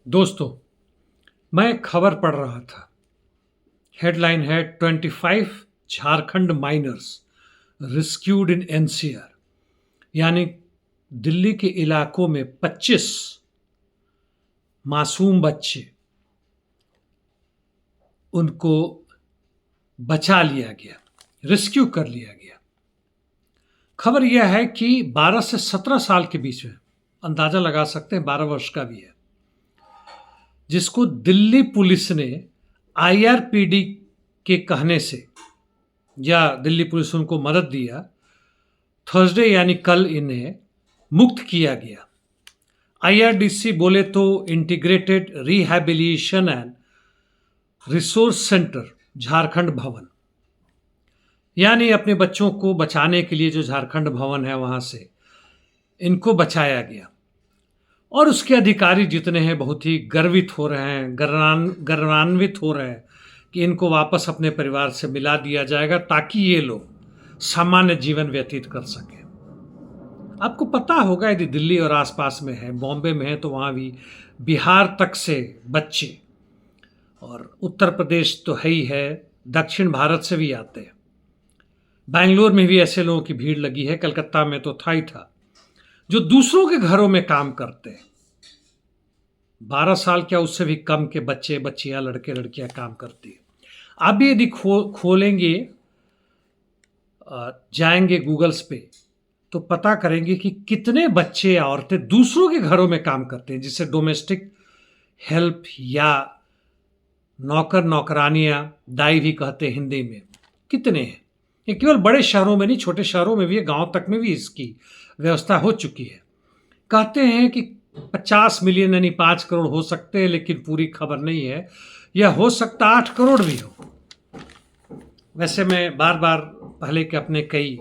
दोस्तों, मैं एक खबर पढ़ रहा था। हेडलाइन है 25 झारखंड माइनर्स रिस्क्यूड इन एनसीआर। यानी दिल्ली के इलाकों में 25 मासूम बच्चे, उनको बचा लिया गया, रेस्क्यू कर लिया गया। खबर यह है कि 12 से 17 साल के बीच में, अंदाजा लगा सकते हैं 12 वर्ष का भी है, जिसको दिल्ली पुलिस ने आईआरपीडी के कहने से, या दिल्ली पुलिस ने उनको मदद दिया, थर्सडे यानी कल इन्हें मुक्त किया गया। आईआरडीसी बोले तो integrated rehabilitation and resource centre Jharkhand भवन, यानी अपने बच्चों को बचाने के लिए जो झारखंड भवन है वहां से इनको बचाया गया। और उसके अधिकारी जितने हैं बहुत ही गर्वित हो रहे हैं, गर्वान्वित हो रहे हैं कि इनको वापस अपने परिवार से मिला दिया जाएगा ताकि ये लोग सामान्य जीवन व्यतीत कर सकें। आपको पता होगा, यदि दिल्ली और आसपास में है, बॉम्बे में है, तो वहाँ भी बिहार तक से बच्चे, और उत्तर प्रदेश तो है ही है, दक्षिण भारत से भी आते हैं। बैंगलोर में भी ऐसे लोगों की भीड़ लगी है, कलकत्ता में तो था ही था, जो दूसरों के घरों में काम करते हैं। 12 साल क्या उससे भी कम के बच्चे बच्चियां, लड़के लड़कियां काम करती हैं। आप भी यदि खोलेंगे, जाएंगे गूगल्स पे, तो पता करेंगे कि कितने बच्चे या औरतें दूसरों के घरों में काम करते हैं, जिसे डोमेस्टिक हेल्प या नौकर नौकरानियां, दाई भी कहते हैं हिंदी में। कितने हैं? ये केवल बड़े शहरों में नहीं, छोटे शहरों में भी है, गांव तक में भी इसकी व्यवस्था हो चुकी है। कहते हैं कि 50 मिलियन यानी 5 करोड़ हो सकते हैं, लेकिन पूरी खबर नहीं है। यह हो सकता 8 करोड़ भी हो। वैसे मैं बार बार पहले के अपने कई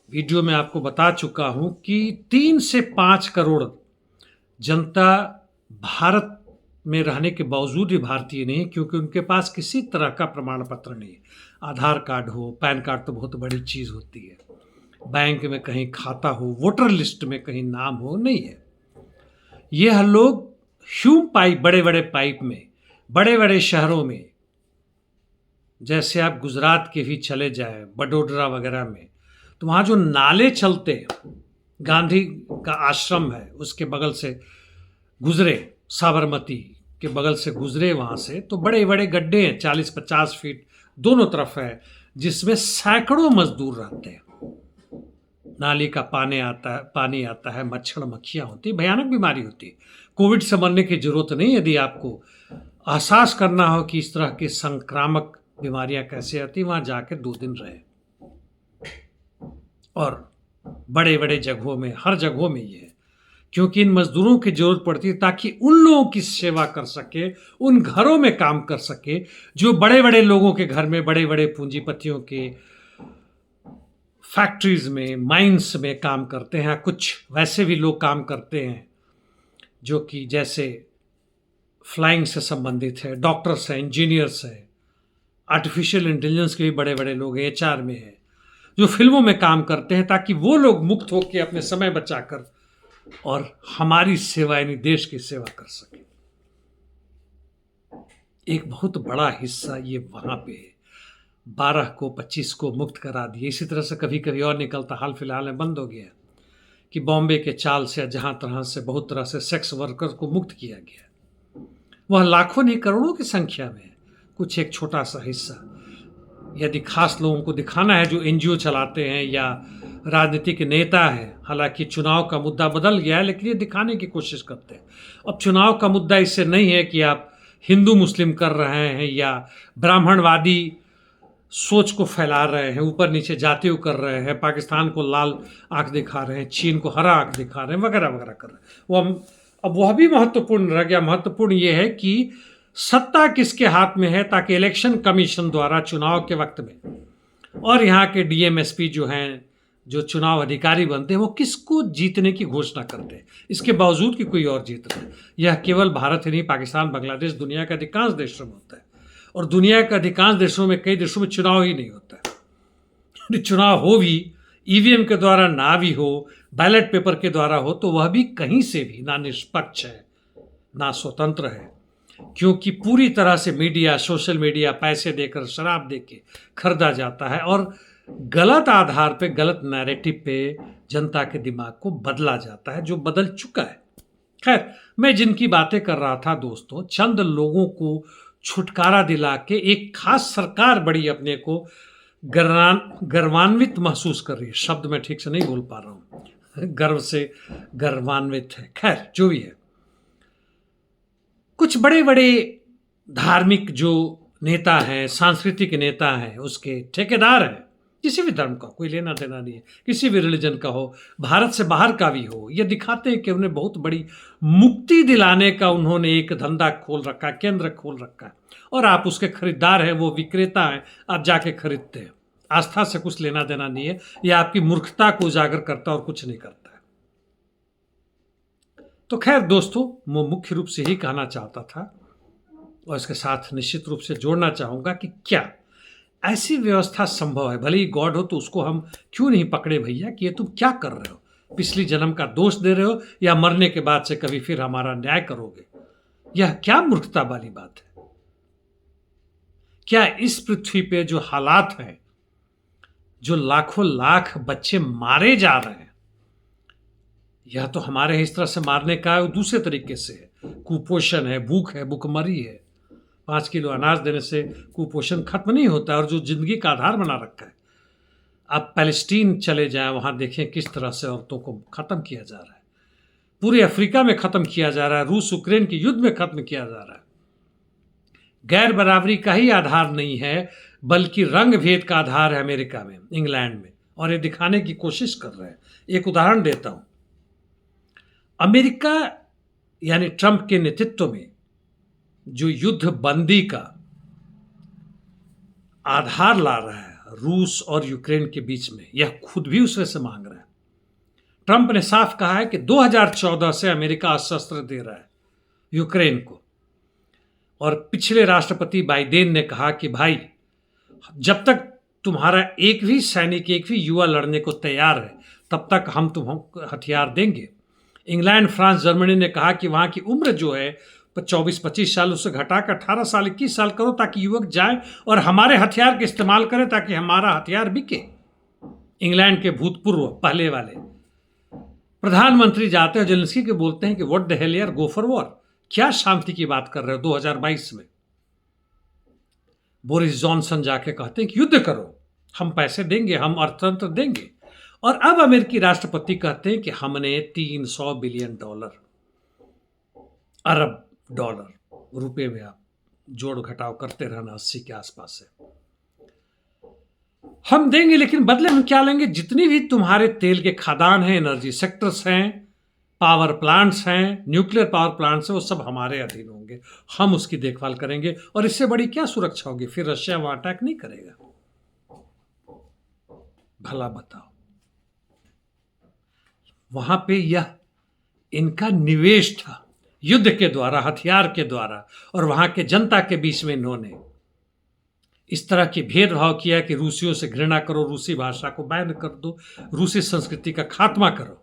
वीडियो में आपको बता चुका हूं कि 3 से 5 करोड़ जनता भारत में रहने के बावजूद भी भारतीय नहीं, क्योंकि उनके पास किसी तरह का प्रमाण पत्र नहीं है। आधार कार्ड हो, पैन कार्ड तो बहुत बड़ी चीज़ होती है, बैंक में कहीं खाता हो, वोटर लिस्ट में कहीं नाम हो, नहीं है। यह लोग ह्यूम पाइप, बड़े बड़े पाइप में, बड़े बड़े शहरों में, जैसे आप गुजरात के भी चले जाए, बडोदरा वगैरह में, तो वहाँ जो नाले चलते हैं, गांधी का आश्रम है उसके बगल से गुजरे, साबरमती के बगल से गुजरे वहाँ से, तो बड़े बड़े गड्ढे हैं, 40-50 फीट दोनों तरफ है, जिसमें सैकड़ों मजदूर रहते हैं। नाली का पानी आता है, मच्छर मक्खियाँ होती, भयानक बीमारी होती है। कोविड से मरने की जरूरत नहीं। यदि आपको एहसास करना हो कि इस तरह की संक्रामक बीमारियां कैसे आती, वहां जाके 2 दिन रहे। और बड़े बड़े जगहों में, हर जगहों में ये है, क्योंकि इन मजदूरों की जरूरत पड़ती है ताकि उन लोगों की सेवा कर सके, उन घरों में काम कर सके जो बड़े बड़े लोगों के घर में, बड़े बड़े पूंजीपतियों के फैक्ट्रीज में, माइंस में काम करते हैं। कुछ वैसे भी लोग काम करते हैं जो कि जैसे फ्लाइंग से संबंधित है, डॉक्टर्स हैं, इंजीनियर्स हैं, आर्टिफिशियल इंटेलिजेंस के भी बड़े बड़े लोग हैं, एचआर में है, जो फिल्मों में काम करते हैं, ताकि वो लोग मुक्त होकर अपने समय बचाकर और हमारी सेवा यानी देश की सेवा कर सके। एक बहुत बड़ा हिस्सा ये वहां पे है। 12 को 25 को मुक्त करा दिए। इसी तरह से कभी कभी और निकलता, हाल फिलहाल में बंद हो गया कि बॉम्बे के चाल से, जहां तरह से, बहुत तरह से सेक्स वर्कर को मुक्त किया गया। वह लाखों नहीं करोड़ों की संख्या में है, कुछ एक छोटा सा हिस्सा। यदि खास लोगों को दिखाना है जो एनजीओ चलाते हैं या राजनीतिक नेता हैं, हालांकि चुनाव का मुद्दा बदल गया है, लेकिन ये दिखाने की कोशिश करते हैं। अब चुनाव का मुद्दा इससे नहीं है कि आप हिंदू मुस्लिम कर रहे हैं या ब्राह्मणवादी सोच को फैला रहे हैं, ऊपर नीचे जातियों कर रहे हैं, पाकिस्तान को लाल आंख दिखा रहे हैं, चीन को हरा आंख दिखा रहे हैं, वगैरह वगैरह कर रहे हैं। अब वह भी महत्वपूर्ण रह गया। महत्वपूर्ण यह है कि सत्ता किसके हाथ में है, ताकि इलेक्शन कमीशन द्वारा चुनाव के वक्त में, और यहाँ के डीएमएसपी जो हैं, जो चुनाव अधिकारी बनते हैं, वो किसको जीतने की घोषणा करते हैं, इसके बावजूद कि कोई और जीत रहे। यह केवल भारत ही नहीं, पाकिस्तान, बांग्लादेश, दुनिया के अधिकांश देशों में होता है। और दुनिया के अधिकांश देशों में, कई देशों में चुनाव ही नहीं होता है। चुनाव हो भी, ईवीएम के द्वारा ना भी हो, बैलेट पेपर के द्वारा हो, तो वह भी कहीं से भी ना निष्पक्ष है, ना स्वतंत्र है, क्योंकि पूरी तरह से मीडिया, सोशल मीडिया पैसे देकर, शराब देके खरीदा जाता है और गलत आधार पे, गलत नैरेटिव पे जनता के दिमाग को बदला जाता है, जो बदल चुका है। खैर, मैं जिनकी बातें कर रहा था दोस्तों, चंद लोगों को छुटकारा दिला के एक खास सरकार बड़ी अपने को गर्वान्वित महसूस कर रही है। शब्द मैं ठीक से नहीं बोल पा रहा हूं, गर्व से गर्वान्वित है। खैर, जो भी है, कुछ बड़े बड़े धार्मिक जो नेता हैं, सांस्कृतिक नेता हैं, उसके ठेकेदार हैं, किसी भी धर्म का कोई लेना देना नहीं है, किसी भी रिलीजन का हो, भारत से बाहर का भी हो, ये दिखाते हैं कि उन्हें बहुत बड़ी मुक्ति दिलाने का उन्होंने एक धंधा खोल रखा, केंद्र खोल रखा है, और आप उसके खरीदार हैं, वो विक्रेता हैं, आप जाके खरीदते हैं। आस्था से कुछ लेना देना नहीं है, यह आपकी मूर्खता को उजागर करता और कुछ नहीं करता है। तो खैर दोस्तों, मैं मुख्य रूप से ही कहना चाहता था, और इसके साथ निश्चित रूप से जोड़ना चाहूंगा कि क्या ऐसी व्यवस्था संभव है? भले ही गॉड हो तो उसको हम क्यों नहीं पकड़े भैया कि ये तुम क्या कर रहे हो? पिछली जन्म का दोष दे रहे हो या मरने के बाद से कभी फिर हमारा न्याय करोगे? यह क्या मूर्खता वाली बात है? क्या इस पृथ्वी पे जो हालात हैं, जो लाखों लाख बच्चे मारे जा रहे हैं, यह तो हमारे इस तरह से मारने का है, दूसरे तरीके से है। कुपोषण है, भूख है, भूखमरी है। 5 किलो अनाज देने से कुपोषण खत्म नहीं होता, और जो जिंदगी का आधार बना रखा है। आप पैलेस्टीन चले जाएं, वहां देखें किस तरह से औरतों को खत्म किया जा रहा है। पूरे अफ्रीका में खत्म किया जा रहा है, रूस यूक्रेन के युद्ध में खत्म किया जा रहा है। गैर बराबरी का ही आधार नहीं है, बल्कि रंग भेद का आधार है अमेरिका में, इंग्लैंड में, और ये दिखाने की कोशिश कर रहे हैं। एक उदाहरण देता हूं। अमेरिका यानी ट्रंप के नेतृत्व में जो युद्ध बंदी का आधार ला रहा है रूस और यूक्रेन के बीच में, यह खुद भी उसमें से मांग रहा है। ट्रंप ने साफ कहा है कि 2014 से अमेरिका शस्त्र दे रहा है यूक्रेन को, और पिछले राष्ट्रपति बाइडेन ने कहा कि भाई, जब तक तुम्हारा एक भी सैनिक, एक भी युवा लड़ने को तैयार है, तब तक हम तुम्हें हथियार देंगे। इंग्लैंड, फ्रांस, जर्मनी ने कहा कि वहां की उम्र जो है 24-25 साल, उससे घटाकर 18 साल, 21 साल करो, ताकि युवक जाएं और हमारे हथियार का इस्तेमाल करें, ताकि हमारा हथियार बिके। इंग्लैंड के भूतपूर्व पहले वाले प्रधानमंत्री जाते हैं जेलेंस्की के, बोलते हैं कि व्हाट द हेल यार, गो फॉर वॉर। क्या शांति की बात कर रहे हो 2022 में? बोरिस जॉनसन जाके कहते हैं कि युद्ध करो, हम पैसे देंगे, हम अर्थतंत्र देंगे। और अब अमेरिकी राष्ट्रपति कहते हैं कि हमने $300 बिलियन, अरब डॉलर, रुपए में आप जोड़ घटाव करते रहना, 80 के आसपास है, हम देंगे। लेकिन बदले हम क्या लेंगे? जितनी भी तुम्हारे तेल के खदान हैं, एनर्जी सेक्टर्स हैं, पावर प्लांट्स हैं, न्यूक्लियर पावर प्लांट्स हैं, वो सब हमारे अधीन होंगे, हम उसकी देखभाल करेंगे। और इससे बड़ी क्या सुरक्षा होगी? फिर रशिया वहां अटैक नहीं करेगा? भला बताओ। वहां पे यह इनका निवेश था, युद्ध के द्वारा, हथियार के द्वारा, और वहां के जनता के बीच में इन्होंने इस तरह की भेदभाव किया कि रूसियों से घृणा करो, रूसी भाषा को बैन कर दो, रूसी संस्कृति का खात्मा करो।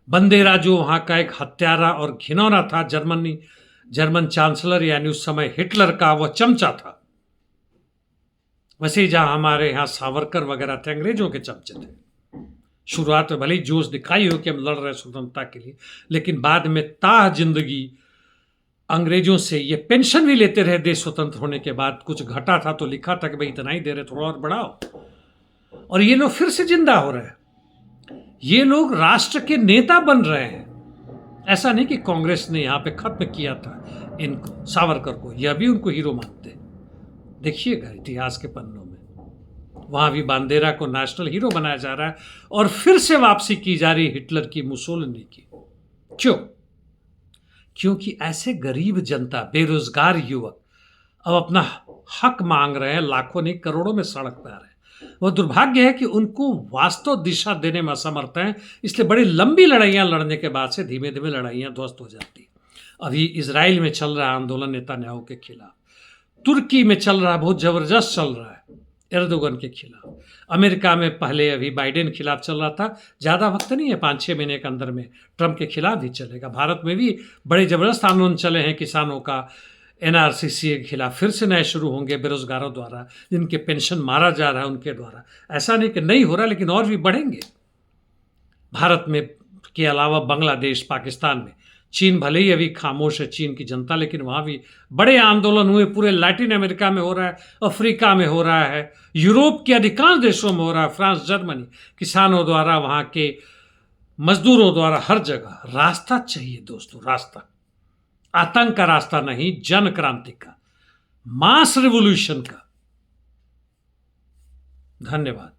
बंदेरा जो वहां का एक हत्यारा और घिनौना था, जर्मन चांसलर यानी उस समय हिटलर का वह चमचा था, वैसे ही जहां हमारे यहां सावरकर वगैरह थे, अंग्रेजों के चमचे थे। शुरुआत में भले ही जोश दिखाई हो कि हम लड़ रहे हैं स्वतंत्रता के लिए, लेकिन बाद में ताह जिंदगी अंग्रेजों से ये पेंशन भी लेते रहे देश स्वतंत्र होने के बाद। कुछ घटा था तो लिखा था कि भाई इतना ही दे रहे, थोड़ा और बढ़ाओ। और ये लोग फिर से जिंदा हो रहे हैं, ये लोग राष्ट्र के नेता बन रहे हैं। ऐसा नहीं कि कांग्रेस ने यहां पे खत्म किया था इनको, सावरकर को, यह भी उनको हीरो मानते। देखिएगा इतिहास के पन्नों में, वहां भी बांदेरा को नेशनल हीरो बनाया जा रहा है, और फिर से वापसी की जा रही हिटलर की, मुसोलिनी की। क्यों? क्योंकि ऐसे गरीब जनता, बेरोजगार युवक अब अपना हक मांग रहे हैं, लाखों नहीं करोड़ों में सड़क पर आ रहे हैं। वह दुर्भाग्य है कि उनको वास्तव दिशा देने में असमर्थ हैं, इसलिए बड़ी लंबी लड़ाइयां लड़ने के बाद से धीमे धीमे लड़ाइयां ध्वस्त हो जाती। अभी इजराइल में चल रहा है आंदोलन नेतान्याहू के खिलाफ, तुर्की में चल रहा है, बहुत जबरदस्त चल रहा है, एर्दोगन के खिलाफ। अमेरिका में पहले अभी बाइडेन खिलाफ चल रहा था, ज़्यादा वक्त नहीं है, 5-6 महीने के अंदर में ट्रंप के खिलाफ भी चलेगा। भारत में भी बड़े ज़बरदस्त आंदोलन चले हैं किसानों का, एनआरसीसी के खिलाफ फिर से नए शुरू होंगे, बेरोजगारों द्वारा जिनके पेंशन मारा जा रहा है उनके द्वारा। ऐसा नहीं कि नहीं हो रहा, लेकिन और भी बढ़ेंगे। भारत में के अलावा बांग्लादेश, पाकिस्तान में, चीन भले ही अभी खामोश है चीन की जनता, लेकिन वहाँ भी बड़े आंदोलन हुए। पूरे लैटिन अमेरिका में हो रहा है, अफ्रीका में हो रहा है, यूरोप के अधिकांश देशों में हो रहा है, फ्रांस, जर्मनी, किसानों द्वारा, वहाँ के मजदूरों द्वारा, हर जगह। रास्ता चाहिए दोस्तों, रास्ता, आतंक का रास्ता नहीं, जन क्रांति का, मास रिवॉल्यूशन का। धन्यवाद।